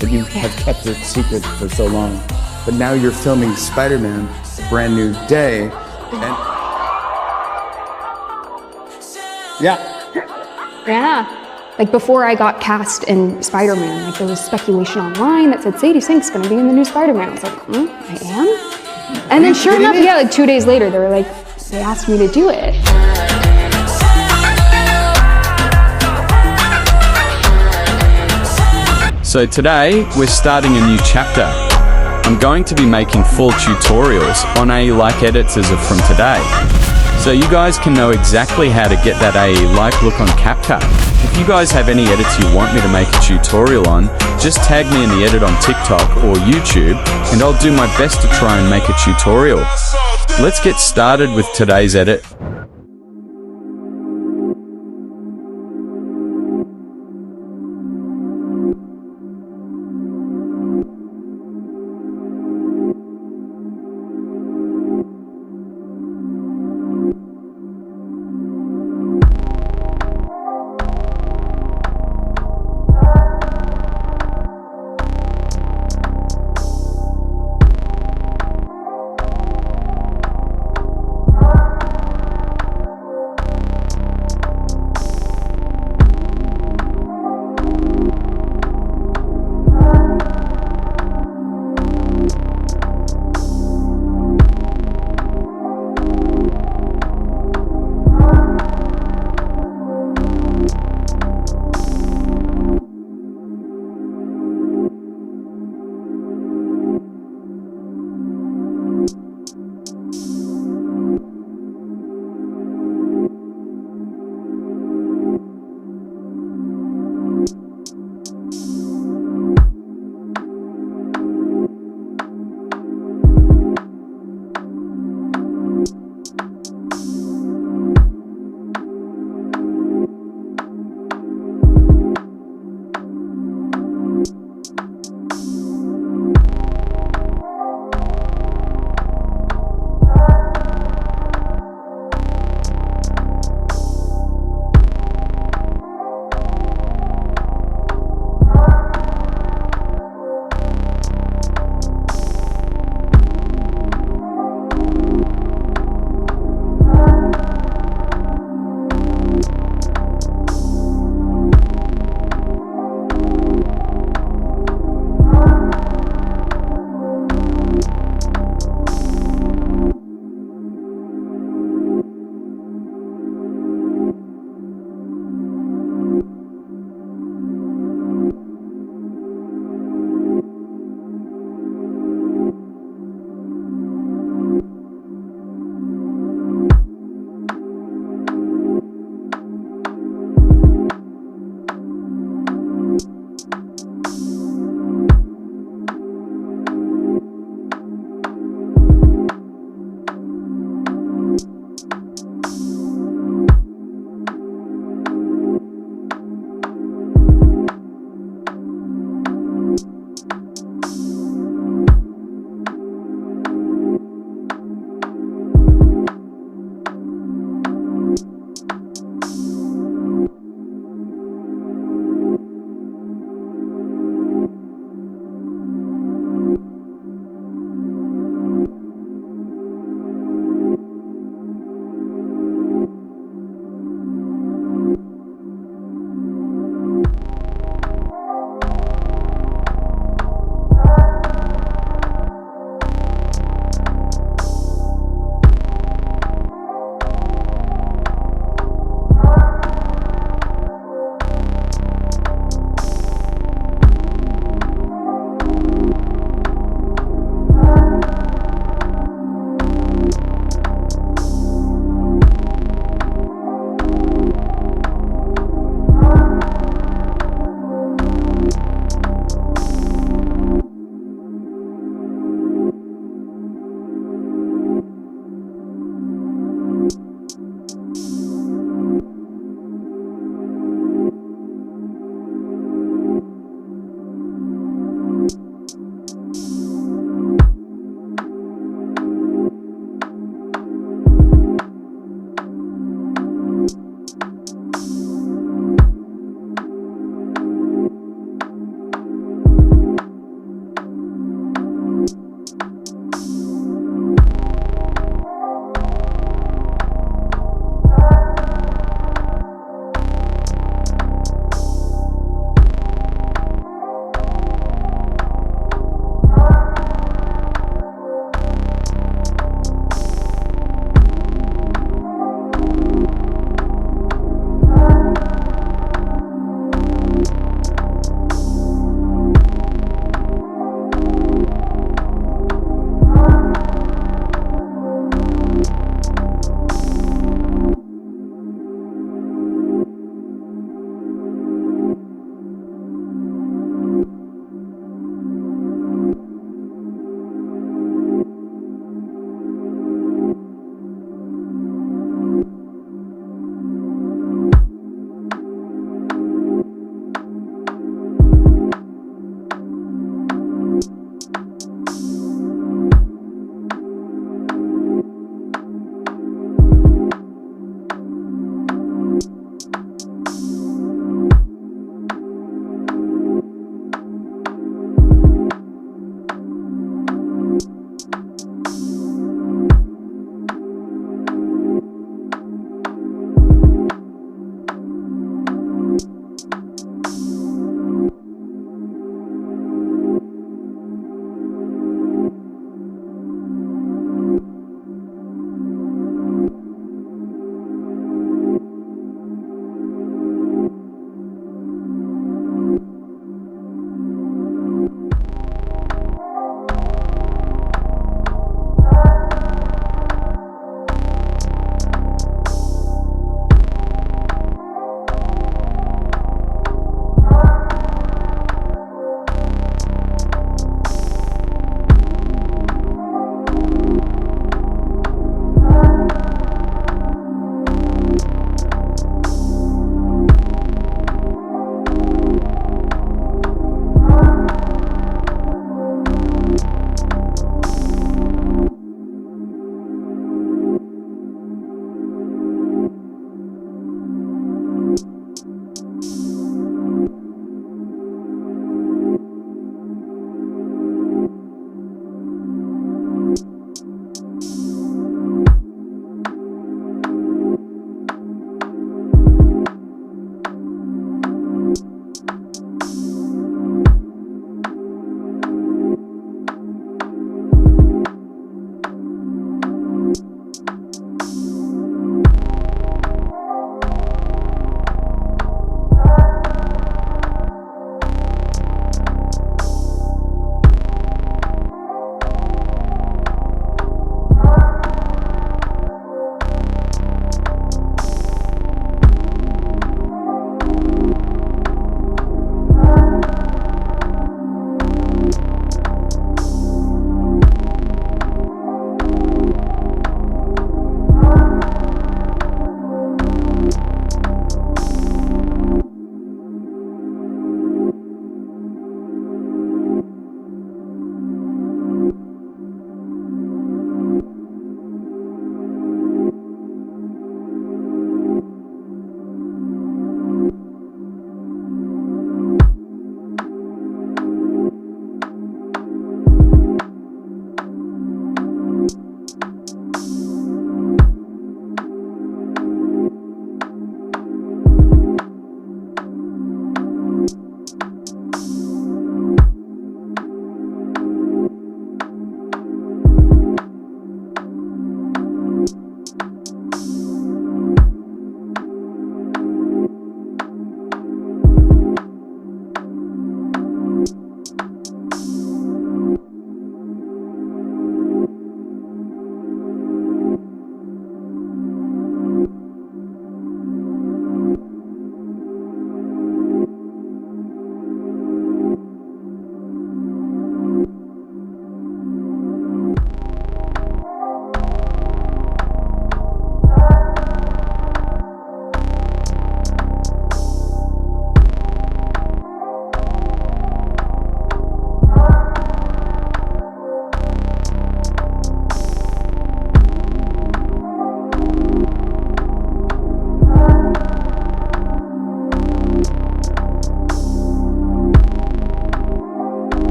that you have kept it secret for so long. But now you're filming Spider-Man, brand new day, and Yeah. Like before I got cast in Spider-Man, like there was speculation online that said Sadie Sink's gonna be in the new Spider-Man. I was like, I am? And then sure enough, yeah, like 2 days later, they asked me to do it. So today, we're starting a new chapter. I'm going to be making full tutorials on AE-like edits as of from today. So you guys can know exactly how to get that AE-like look on Capcut. If you guys have any edits you want me to make a tutorial on, just tag me in the edit on TikTok or YouTube, and I'll do my best to try and make a tutorial. Let's get started with today's edit.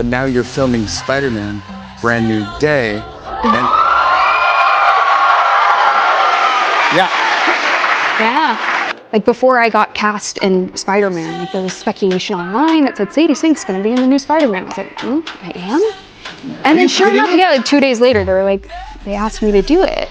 but now you're filming Spider-Man, brand new day. And Yeah. Like before I got cast in Spider-Man, like there was speculation online that said Sadie Sink's gonna be in the new Spider-Man. I was like, I am? And then sure enough, yeah, like 2 days later, they were like, they asked me to do it.